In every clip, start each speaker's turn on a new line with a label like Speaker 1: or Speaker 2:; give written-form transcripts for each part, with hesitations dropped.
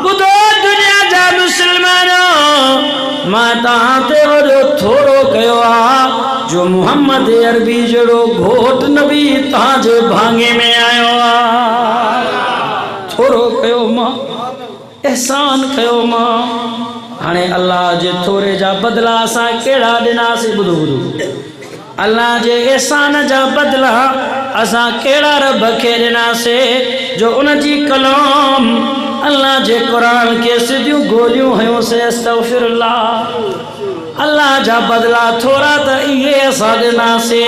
Speaker 1: बुधो दुनिया जा मुसलमानों मां ताते वडो थोड़ो कयो आ जो मोहम्मद अरबी जड़ो घोट नबी ताजे भांगे में आयो आ थोड़ो कयो मां एहसान कयो मां हाने अल्लाह जे थोड़े जा बदला असां केड़ा दिनासी बुधो बुधो अल्लाह जे एहसान जा बदला असां केड़ा रब खे दिनासे जो उन जी कलाम अल्लाह जे कुरान के सिधियूं गोलियूं हयो से अस्तगफिरुल्लाह अल्लाह जा बदला थोड़ा तो ये असां दिनासे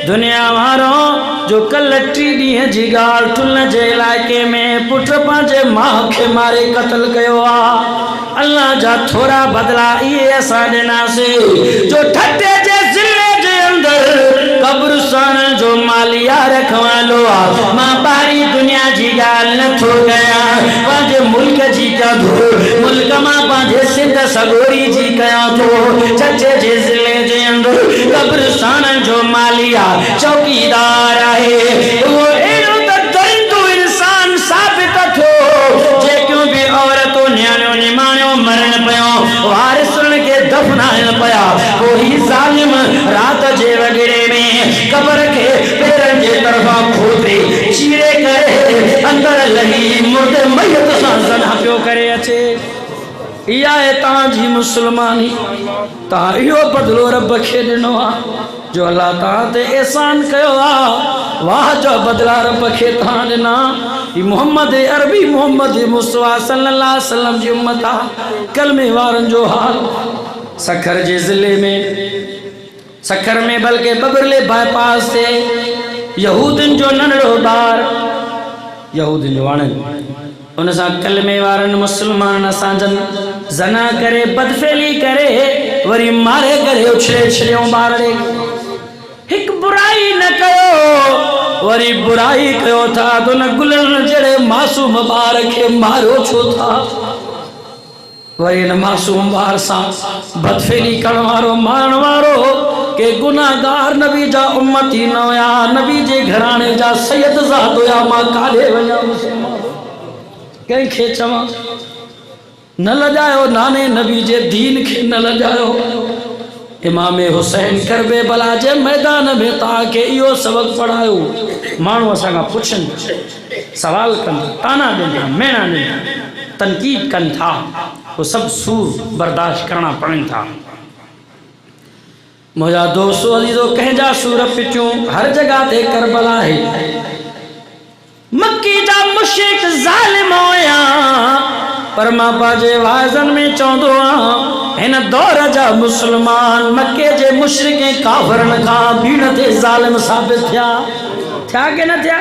Speaker 1: दुनिया वारों जो कल 3 ॾींहं जी ॻाल्हि ठुल जे इलाइक़े में पुट पंहिंजे माउ खे मारे क़त्ल कयो आ अल्लाह जा थोड़ा बदला ये असां ॾिनासीं जो ठटे जे ज़िले जे अंदर कब्रिस्तान जो मालिया रखवालो आ मां बारी दुनिया जी ॻाल्हि नथो कयां पंहिंजे मुल्क जी कदो मुल्क मां पंहिंजे सिंध सगोरी जी कयां थो चचे जे ज़िले जे अंदर कब्रिस्तान जो मालिया चौकीदार आहे वो एड़ो त दरिंदो इंसान साबित थो जेकियूं भी औरतों न्याणियों निमाणियों मरण पयो वारिसुन के दफनाइण पया कोई जालिम रात जे वगेरे में कब्र के पेरन जे तरफा खोदे चीरे करे अंदर लगी मुर्दे मयत सां ज़ना पियो करे अचे इहा है ताजी मुसलमानी ता इहो बदलो रब खे ॾिनो आ जो अल्लाह ताला ते एहसान कयो आ वाह जो बदला रब खे ता ॾिना मोहम्मद अरबी मोहम्मद मुस्तफा सल्लल्लाहु अलैहि वसल्लम जी उम्मत आ कलमे वारन जो हाल सखर जे ज़िले में सखर में बल्कि बबरले बाईपास से यहूदन जो नंढड़ो ॿार यहूदन जो वाणन उन सां कलमे वारन मुसलमान असांजन जना करे बदफेली करे वरी मारे करे उछले छलियो ॿार ॾे हिक बुराई न कयो वरी बुराई कयो था तो न गुलन जड़े मासूम ॿार खे मारो छो था वरी न मासूम ॿार सां बदफेली करण वारो मारण वारो के गुनाहगार नबी जा उम्मती न हुया नबी जे घराणे जा सैयद ज़ात हुया मां काॾे वञा मुसलमान कंहिंखे चवां न लजायो नाने नबी जे दीन खे न लजायो इमाम हुसैन करबे बला जे मैदान में ताके इहो सबक पढ़ायो माण्हू असां खां पुछनि सवाल कनि ताना ॾींदा मेणा ॾींदा तनकीद कनि था वो सब सूर बर्दाश्त करना पड़नि था मुझा दोस्तों अजीजो कंहिंजा सूर पिचूं हर जगह ते करबला है मक्की जा मुशरिक ज़ालिम होया पर मां पाजे वाज़न में चौंदो आ इन दौर जा मुसलमान मक्के जे मुशरिक काफरन का बीण ते ज़ालिम साबित थिया के न थिया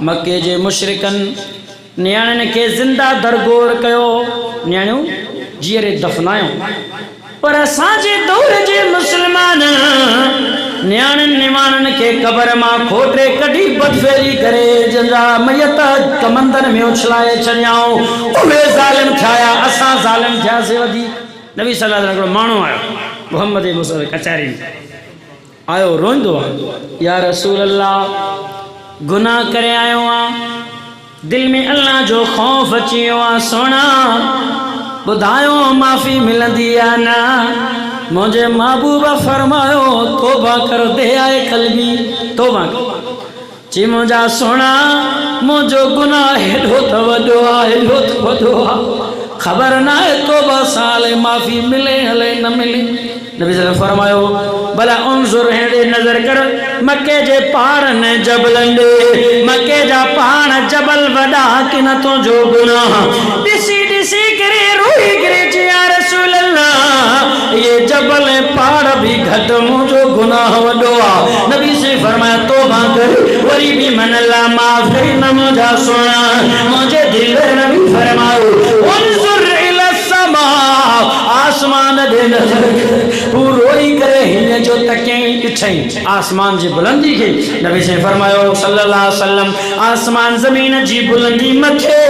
Speaker 1: मक्के जे मुशरिकन न्याणन के जिंदा दरगोर कयो न्याणियों जीअरे दफनायो पर असांजे दौर जे मुसलमान न्याणन निमाणन के कब्र मां खोटे कढी बदफेली करे जंजा मयत कमंदर में उछलाए छड़ियाऊं उहे ज़ालिम थिया असां ज़ालिम थिया से वधी नबी सल्लल्लाहु अलैहि वसल्लम माण्हू आयो मोहम्मद मुस्तफा कचहरी में आयो रोंदो या रसूल अल्लाह गुनाह करे आयो आ दिल में अल्लाह जो खौफ अची वियो आ सोना बुधायो माफ़ी मिलंदी आ ना मुझे महबूबा फरमायो तोबा कर दे आए कलबी तोबा जी मुझा सोना मुझो गुनाह हेॾो त वॾो आहे हेॾो त वॾो आहे ख़बर ना है तोबा साल माफ़ी मिले हले न मिले नबी सल्लल्लाहु फरमायो भला उनजुर हेड़े नजर कर मक्के जे पहाड़ ने जबलन दे मक्के जा पहाड़ जबल वडा कि न तो जो गुनाह दिसी दिसी करे रोई करे या रसूल अल्लाह ये जबल पहाड़ भी घट मुझो गुनाह वडो आ नबी से फरमाया तौबा कर वरी भी मन अल्लाह माफी न मुझा सोना मुझे दिल नबी फरमायो उनजुर इला समा आसमान दे नजर तू रोई करे हिने जो तके इछई आसमान जी बुलंदी के नबी से फरमायो सल्लल्लाहु अलैहि वसल्लम आसमान जमीन जी बुलंदी मथे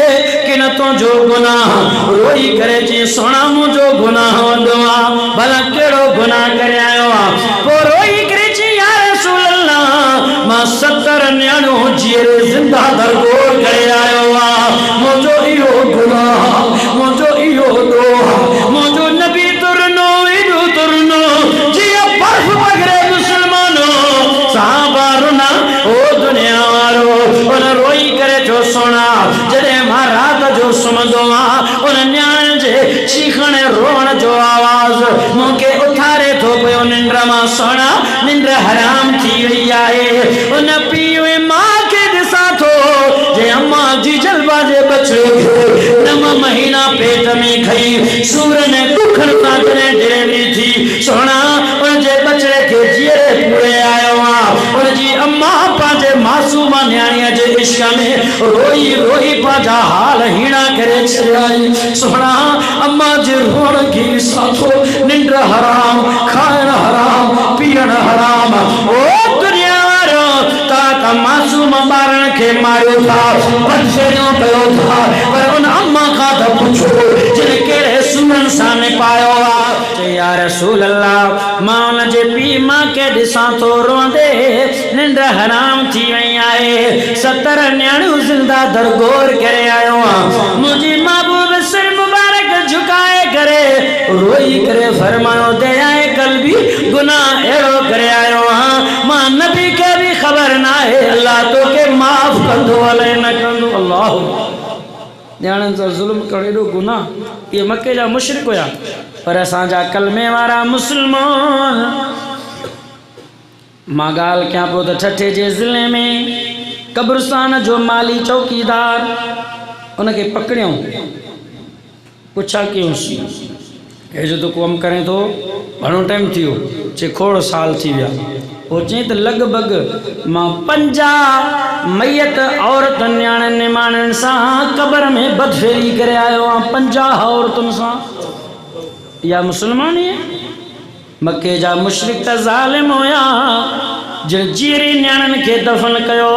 Speaker 1: कि न तो जो गुनाह रोई करे जी सोना मुझो गुनाह वंदवा भला केड़ो गुनाह करे आयो आ को रोई करे जी या रसूल अल्लाह मां 70 न्याणो जीरे जिंदा दरगोर करे आयो आ नहीं खई सूर ने कुखण साजने डेवी थी सोना उन जे बचड़े के जीरे पूरे आयो आ उन जी अम्मा पाजे मासूम न्याणीअ जे इश्क में रोई रोई पाजा हाल हीणा करे छड़ाई सोना अम्मा जे रोण की साथो निंड हराम खाण हराम पीण हराम ओ दुनिया रो ता मासूम ॿारनि खे मारियो था बदफेरियो कयो था पर उन अम्मा खां त पुछो जिन कहिड़े सुननि सां निपायो आहे या रसूल अल्लाह मां उन जे पीउ मां खे ॾिसां थो रोंदे निंड हराम थी वई आहे 70 न्याणियूं ज़िंदा दरगोर करे आयो आहियां मुंहिंजी महबूब सिर मुबारक झुकाए करे रोई करे फरमायो दयाए कल्बी गुनाह अहिड़ो करे आयो आहियां मां नबी खे भी खबर ना है अल्लाह तो के माफ कंदो अले न कंदो अल्लाह न्याणनि सां ज़ुल्म करणु एॾो गुनाह ये मके जा मुशरिक हुया पर असांजा कलमे वारा मुस्लमान मां ॻाल्हि कयां पियो त ठठे जे ज़िले में कब्रिस्तान जो माली चौकीदार उनखे पकड़ियऊं पुछा कयोंसि हे जो तो कम करें तो घणो टाइम थियो चे खोड़ साल थी विया पोइ चई त लॻभॻि मां 50 मैयत औरत न्याणनि निमाणनि सां क़बर में बदफेरी करे आयो आहियां 50 औरतुनि सां या मुसलमान ही मके जा मुशरिक त ज़ालिम हुया जिन जीरी न्याणनि खे दफ़न कयो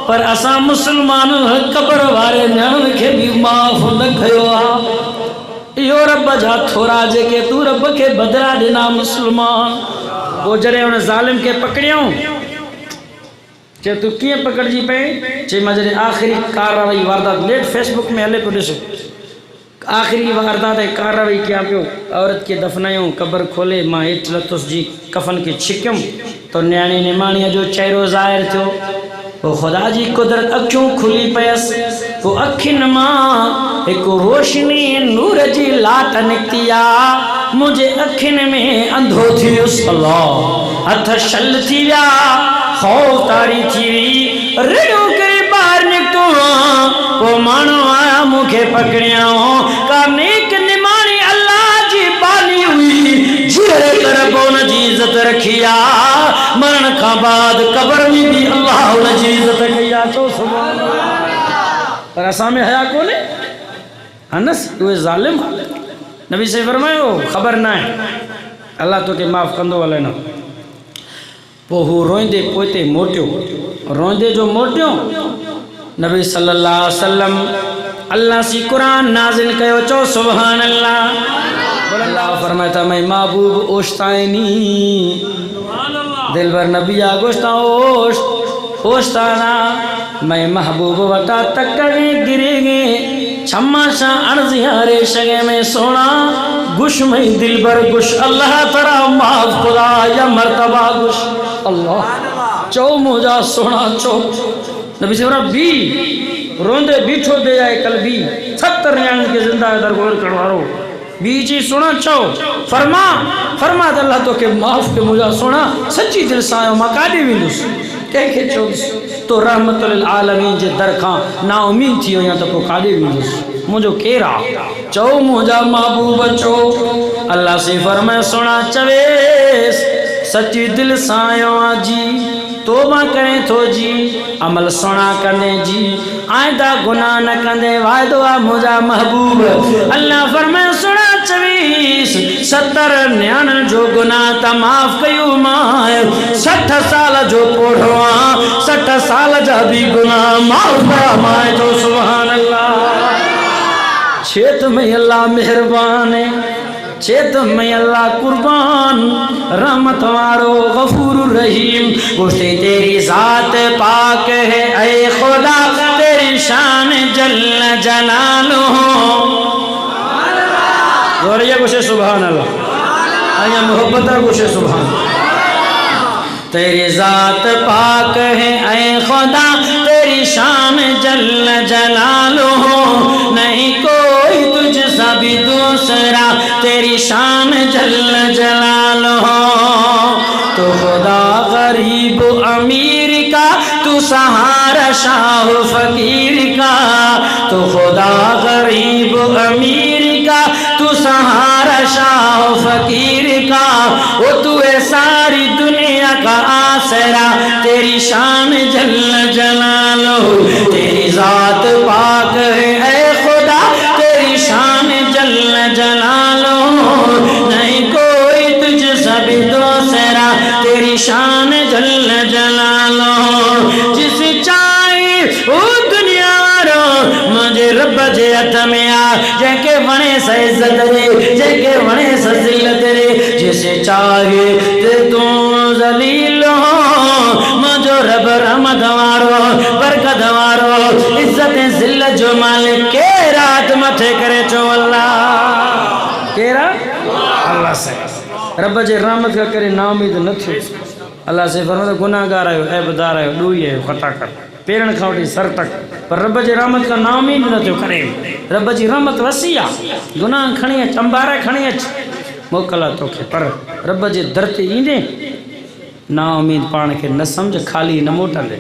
Speaker 1: पर असां मुसलमान क़बर वारे न्याणनि खे भी माफ़ न कयो आहे यो रब जा थोरा जेके तू रब के बदला देना मुसलमान वो जरे उन जालिम के पकड़ियो चे तू किए पकड़ जी पे चे मजरे आखिरी कार्रवाई वारदात लेट फेसबुक में हले पुलिस आखिरी वारदात कार्रवाई किया पियो औरत के दफनायो कब्र खोले मां हेठ लतुस जी कफन के छिक्यम तो न्याणी निमाणीअ जो चेहरो ज़ाहिर थियो वो खुदा जी कुदरत अखियों खुली पयस वो अखिन मां एक रोशनी नूर जी लाट निकती आ मुझे अखिन में अंधो थी अल्लाह हथ शल थी विया खौफ तारी थी रेड़ो करे बाहर निकतो वो मानो आया मुखे पकड़िया का नेक निमानी अल्लाह जी बाली हुई जिरे तरफ उन जी इज्जत रखिया मरण का बाद कब्र में भी अल्लाह उन जी इज्जत कया तो सुभान अल्लाह पर असा में हया कोने अनस तू जालिम नबी से फरमायो खबर ना है अल्लाह तो के माफ कंदो वाले ना पोहू रोंदे पोते मोटियो रोंदे जो मोटियो नबी सल्लल्लाहु अलैहि वसल्लम अल्लाह सी कुरान नाजिल कयो चो सुभान अल्लाह बोल अल्लाह फरमाता मैं महबूब ओश्ताइनी दिल भर नबी आगोश्ता ओश्ताना मैं महबूब वटा तकगे गिरेगे छम्मा सा अर्जियारे शगे में सोना गुश में दिल भर गुश अल्लाह तरा माफ खुदा या मर्तबा गुश अल्लाह चो मुझा सोना चो नबी से बी रोंदे बीठो दे जाए कल भी 70 न्याणियुनि के जिंदा दरगोर करवारो बीजी सुना चो फरमा फरमा अल्लाह तो के माफ के मुझा सुना सच्ची दिल सां मां काॾे वेंदुसि कंहिंखे चोसि तो रहमतुल आलमीन जे दर खां ना उम्मीद थी वञा त पोइ काॾे वेंदुसि मुझो केर आहे चो मुझा महबूब चो अल्लाह से फरमाए सुना चवेस सच्ची दिल सां जी तोबा करें तो जी अमल सोना करने जी आयदा गुनाह न कंदे वायदो आ मुझा महबूब अल्लाह फरमाए सुना 70 न्याणनि जो गुनाह त माफ कयो मां 60 साल जो पोढ़ो 60 साल जा भी गुनाह माफ फरमाए तो सुभान अल्लाह छेत में अल्लाह मेहरबान है चेत में अल्लाह कुर्बान रहमत वारो गफूर रहीम गोश्ते तेरी जात पाक है ऐ खुदा तेरी शान जल्ल जलालुहु जोरिया गोशे सुभान अल्लाह आया मोहब्बत गोशे सुभान तेरी जात पाक है ऐ खुदा तेरी शान जल्ल जलालुहु नहीं कोई तुझसा भी दूसरा तेरी शान जल्ल जलालुहु तो खुदा गरीब अमीर का तू सहारा शाह फकीर का तो खुदा गरीब अमीर तू सहारा शाह फकीर का, वो तू है सारी दुनिया का आसरा, तेरी शान जल्ल जलालो, तेरी जात पाक है ऐ खुदा, तेरी शान जल्ल जलालो, नहीं कोई तुझसे भी दूसरा, तेरी शान जल्ल जलालो। जिस चाहे वो दुनिया वारो मुझे रब जे हथ में आ, जंहिंखे वणे सा इज्जत रे, जंहिंखे वणे सा ज़िल्लत रे, जिसे चाहे ते तूं ज़लील हो, मुझो रब रहमत वारो बरकत वारो इज्जत ज़िल्लत जो मालिक के रात मथे करे चो अल्लाह केरा अल्लाह से रब जे रहमत का करे नाउमीद न थियो। अल्लाह से फरमाता गुनाहगार आयो, ऐबदार आयो, ॾोही आयो, ख़ता कर पेरन खां वठी सर तक, पर रब जे रहमत का नाउमीद न थियो करे। रब जी रहमत वसी आहे, गुनाह खणी अच, अंबारे खणी अच, मोकल आहे तोखे, पर रब जे दर ते ईंदे ना उम्मीद पाण खे न सम्झ, खाली न मोटंदे।